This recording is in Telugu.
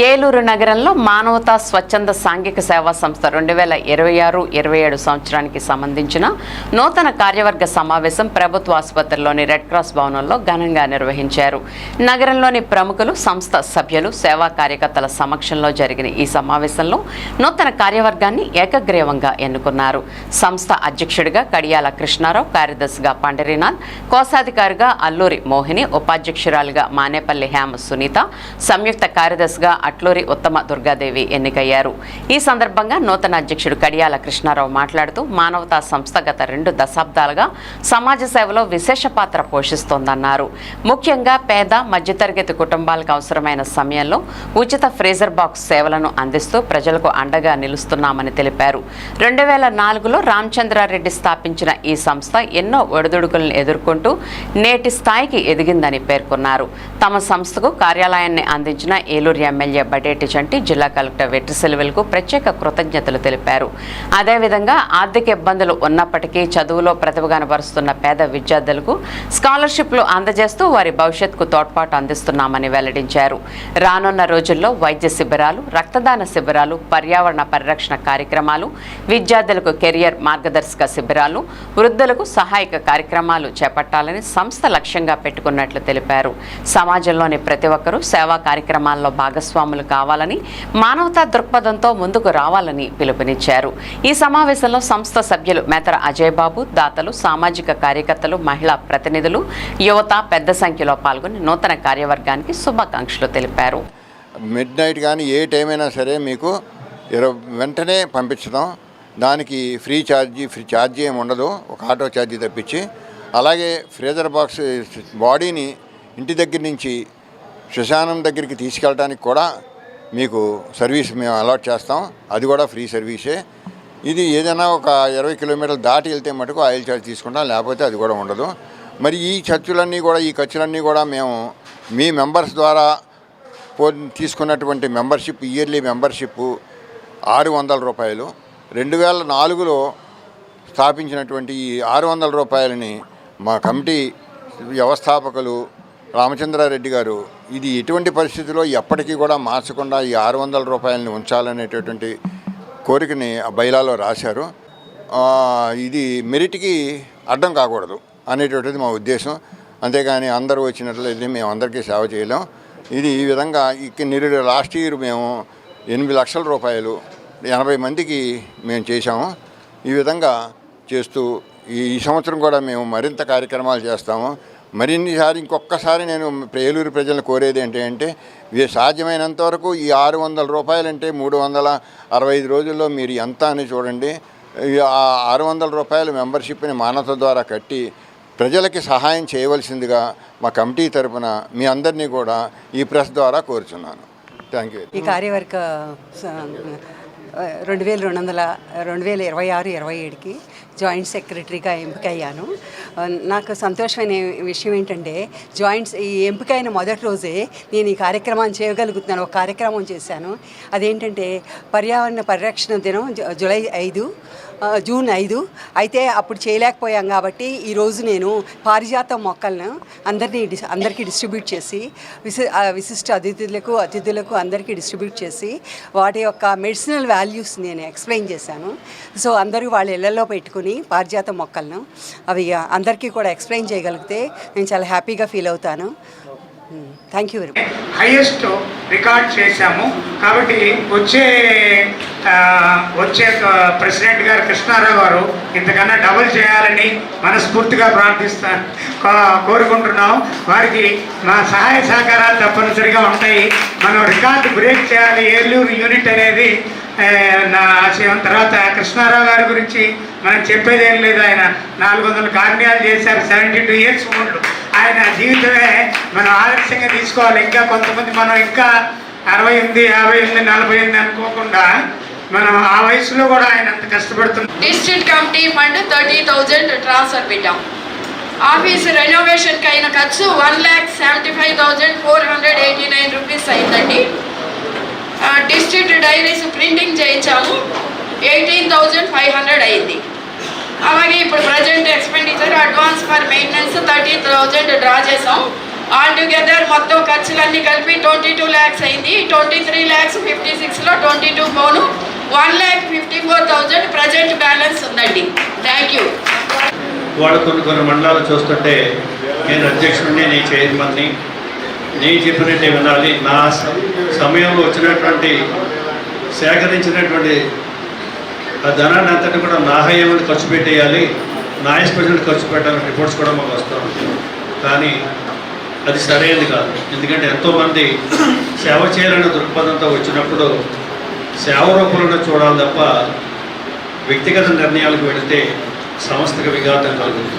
ఏలూరు నగరంలో మానవతా స్వచ్ఛంద సాంఘిక సేవా సంస్థ 2026-27 సంవత్సరానికి సంబంధించిన నూతన కార్యవర్గ సమావేశం ప్రభుత్వ ఆసుపత్రిలోని రెడ్ క్రాస్ భవనంలో ఘనంగా నిర్వహించారు. నగరంలోని ప్రముఖులు, సంస్థ సభ్యులు, సేవా కార్యకర్తల సమక్షంలో జరిగిన ఈ సమావేశంలో నూతన కార్యవర్గాన్ని ఏకగ్రీవంగా ఎన్నుకున్నారు. సంస్థ అధ్యక్షుడిగా కడియాల కృష్ణారావు, కార్యదర్శిగా పండరీనాథ్, కోశాధికారిగా అల్లూరి మోహిని, ఉపాధ్యక్షురాలుగా మానేపల్లి హేమ సునీత, సంయుక్త కార్యదర్శిగా అట్లూరి ఉత్తమ దుర్గాదేవి ఎన్నికయ్యారు. ఈ సందర్భంగా నూతన అధ్యక్షుడు కడియాల కృష్ణారావు మాట్లాడుతూ మానవతా సంస్థ గత 2 దశాబ్దాలుగా సమాజ సేవలో విశేష పాత్ర పోషిస్తోందన్నారు. ముఖ్యంగా పేద, మధ్యతరగతి కుటుంబాలకు అవసరమైన సమయంలో ఉచిత ఫ్రీజర్ బాక్స్ సేవలను అందిస్తూ ప్రజలకు అండగా నిలుస్తున్నామని తెలిపారు. 2004లో రామచంద్రారెడ్డి స్థాపించిన ఈ సంస్థ ఎన్నో ఒడిదుడుకులను ఎదుర్కొంటూ నేటి స్థాయికి ఎదిగిందని పేర్కొన్నారు. తమ సంస్థకు కార్యాలయాన్ని అందించిన ఏలూరు ఎమ్మెల్యే బడేటి చంటి, జిల్లా కలెక్టర్ వెట్రిసెల్వెల్కు ప్రత్యేక కృతజ్ఞతలు తెలిపారు. అదేవిధంగా ఆర్థిక ఇబ్బందులు ఉన్నప్పటికీ చదువులో ప్రతిభ కనబరుస్తున్న పేద విద్యార్థులకు స్కాలర్షిప్లు అందజేస్తూ వారి భవిష్యత్తుకు తోడ్పాటు అందిస్తున్నామని వెల్లడించారు. రానున్న రోజుల్లో వైద్య శిబిరాలు, రక్తదాన శిబిరాలు, పర్యావరణ పరిరక్షణ కార్యక్రమాలు, విద్యార్థులకు కెరియర్ మార్గదర్శక శిబిరాలు, వృద్ధులకు సహాయక కార్యక్రమాలు చేపట్టాలని సంస్థ లక్ష్యంగా పెట్టుకున్నట్లు తెలిపారు. సమాజంలోని ప్రతి ఒక్కరూ సేవా కార్యక్రమాల్లో భాగస్వాములు కావాలని, మానవతా దృక్పథంతో ముందుకు రావాలని పిలుపునిచ్చారు. ఈ సమావేశంలో సంస్థ సభ్యులు మేతర అజయ్ బాబు, దాతలు, సామాజిక కార్యకర్తలు, మహిళా ప్రతినిధులు, యువత పెద్ద సంఖ్యలో పాల్గొని నూతన కార్యవర్గానికి శుభాకాంక్షలు తెలిపారు. మిడ్ నైట్ కానీ ఏ టైం అయినా సరే మీకు వెంటనే పంపించడం, దానికి ఫ్రీ ఛార్జీ ఏమి ఉండదు, ఒక ఆటో ఛార్జీ తప్పించి. అలాగే ఫ్రీజర్ బాక్స్ బాడీని ఇంటి దగ్గర నుంచి శ్మశానం దగ్గరికి తీసుకెళ్ళడానికి కూడా మీకు సర్వీస్ మేము అలాట్ చేస్తాం, అది కూడా ఫ్రీ సర్వీసే. ఇది ఏదైనా ఒక 20 కిలోమీటర్లు దాటి వెళ్తే మటుకు ఆయిల్ ఛార్జ్ తీసుకుంటాం, లేకపోతే అది కూడా ఉండదు. మరి ఈ ఖర్చులన్నీ కూడా మేము మీ మెంబర్స్ ద్వారా తీసుకున్నటువంటి మెంబర్షిప్, ఇయర్లీ మెంబర్షిప్ 600 రూపాయలు. 2004లో స్థాపించినటువంటి ఈ 600 రూపాయలని మా కమిటీ వ్యవస్థాపకులు రామచంద్రారెడ్డి గారు ఇది ఎటువంటి పరిస్థితుల్లో ఎప్పటికీ కూడా మార్చకుండా ఈ 600 రూపాయలని ఉంచాలనేటటువంటి కోరికని ఆ బైలాలో రాశారు. ఇది మెరిట్కి అడ్డం కాకూడదు అనేటటువంటిది మా ఉద్దేశం. అంతేగాని అందరూ వచ్చినట్లయితే మేము అందరికీ సేవ చేయలేం. ఇది ఈ విధంగా లాస్ట్ ఇయర్ మేము 8 లక్షల రూపాయలు 80 మందికి మేము చేశాము. ఈ విధంగా చేస్తూ ఈ సంవత్సరం కూడా మేము మరింత కార్యక్రమాలు చేస్తాము. ఇంకొకసారి నేను ఏలూరు ప్రజలను కోరేది ఏంటంటే సాధ్యమైనంత వరకు ఈ 600 రూపాయలంటే 365 రోజుల్లో మీరు ఎంత అని చూడండి. ఆ 600 రూపాయల మెంబర్షిప్ని మానవత ద్వారా కట్టి ప్రజలకి సహాయం చేయవలసిందిగా మా కమిటీ తరపున మీ అందరినీ కూడా ఈ ప్రెస్ ద్వారా కోరుచున్నాను. Thank you. ఈ కార్యవర్గ 2026-27కి జాయింట్ సెక్రటరీగా ఎంపికయ్యాను. నాకు సంతోషమైన విషయం ఏంటంటే ఈ ఎంపికైన మొదటి రోజే నేను ఈ కార్యక్రమాన్ని చేయగలుగుతున్నాను. ఒక కార్యక్రమం చేశాను. అదేంటంటే పర్యావరణ పరిరక్షణ దినం జూన్ 5. అయితే అప్పుడు చేయలేకపోయాం కాబట్టి ఈరోజు నేను పారిజాత మొక్కలను అందరికీ డిస్ట్రిబ్యూట్ చేసి విశిష్ట అతిథులకు అందరికీ డిస్ట్రిబ్యూట్ చేసి వాటి యొక్క మెడిసినల్ వాల్యూస్ నేను ఎక్స్ప్లెయిన్ చేశాను. సో అందరూ వాళ్ళ ఇళ్లలో పెట్టుకుని పారిజాత మొక్కలను అవి అందరికీ కూడా ఎక్స్ప్లెయిన్ చేయగలిగితే నేను చాలా హ్యాపీగా ఫీల్ అవుతాను. Thank you very much. Highest record చేశాము కాబట్టి వచ్చే ప్రెసిడెంట్ గారు కృష్ణారావు గారు ఇంతకన్నా డబుల్ చేయాలని మనస్ఫూర్తిగా కోరుకుంటున్నాం. వారికి మా సహాయ సహకారాలు తప్పనిసరిగా ఉంటాయి. మనం రికార్డు బ్రేక్ చేయాలి. ఏలూరు యూనిట్ అనేది నా ఆశయం. తర్వాత కృష్ణారావు గారి గురించి మనం చెప్పేది ఏం లేదు. ఆయన 400 కార్యాలు చేశారు. 72 ఇయర్స్ ఓల్డ్. ఆయన జీవితమే మనం ఆదర్శంగా తీసుకోవాలి. ఇంకా కొంతమంది మనం ఇంకా 68, 58, 48 అనుకోకుండా మనం ఆ వయసులో కూడా ఆయన అంత కష్టపడుతున్నాం. డిస్ట్రిక్ట్ కమిటీ ఫండ్ 30,000 ట్రాన్స్ఫర్ పెట్టాం. ఆఫీస్ రెనోవేషన్కి అయిన ఖర్చు 1,75,489 రూపీస్ అయిందండి. డిస్ట్రిక్ట్ డైరీస్ ప్రింటింగ్ చేయించాము, 18,500 అయింది. అలాగే ఇప్పుడు present expenditure advance for maintenance 30,000 draw చేసాం. ఆల్ టుగెదర్ మొత్తం ఖర్చులన్నీ కలిపి 22 lakhs అయింది. 23,56,000లో 22 పోను 1,54,000 ప్రజెంట్ బ్యాలెన్స్ ఉందండి. Thank you. వాళ్ళు కొన్ని మండలాలు చూస్తుంటే నేను అధ్యక్షుడిని, నేను చైర్మన్ని, నేను చెప్పినట్టే వినాలి, నా సమయంలో వచ్చినటువంటి సేకరించినటువంటి ఆ ధనాన్ని అంతటి కూడా నా హయాంలో ఖర్చు పెట్టేయాలి, నా ఎక్స్పెషల్ ఖర్చు పెట్టాలని రిపోర్ట్స్ కూడా మాకు వస్తూ ఉంటాయి. కానీ అది సరైనది కాదు. ఎందుకంటే ఎంతోమంది సేవ చేయాలనే దృక్పథంతో వచ్చినప్పుడు సేవ రూపంలో చూడాలి తప్ప వ్యక్తిగత నిర్ణయాలకు వెళితే సంస్థకు విఘాతం కలుగుతుంది.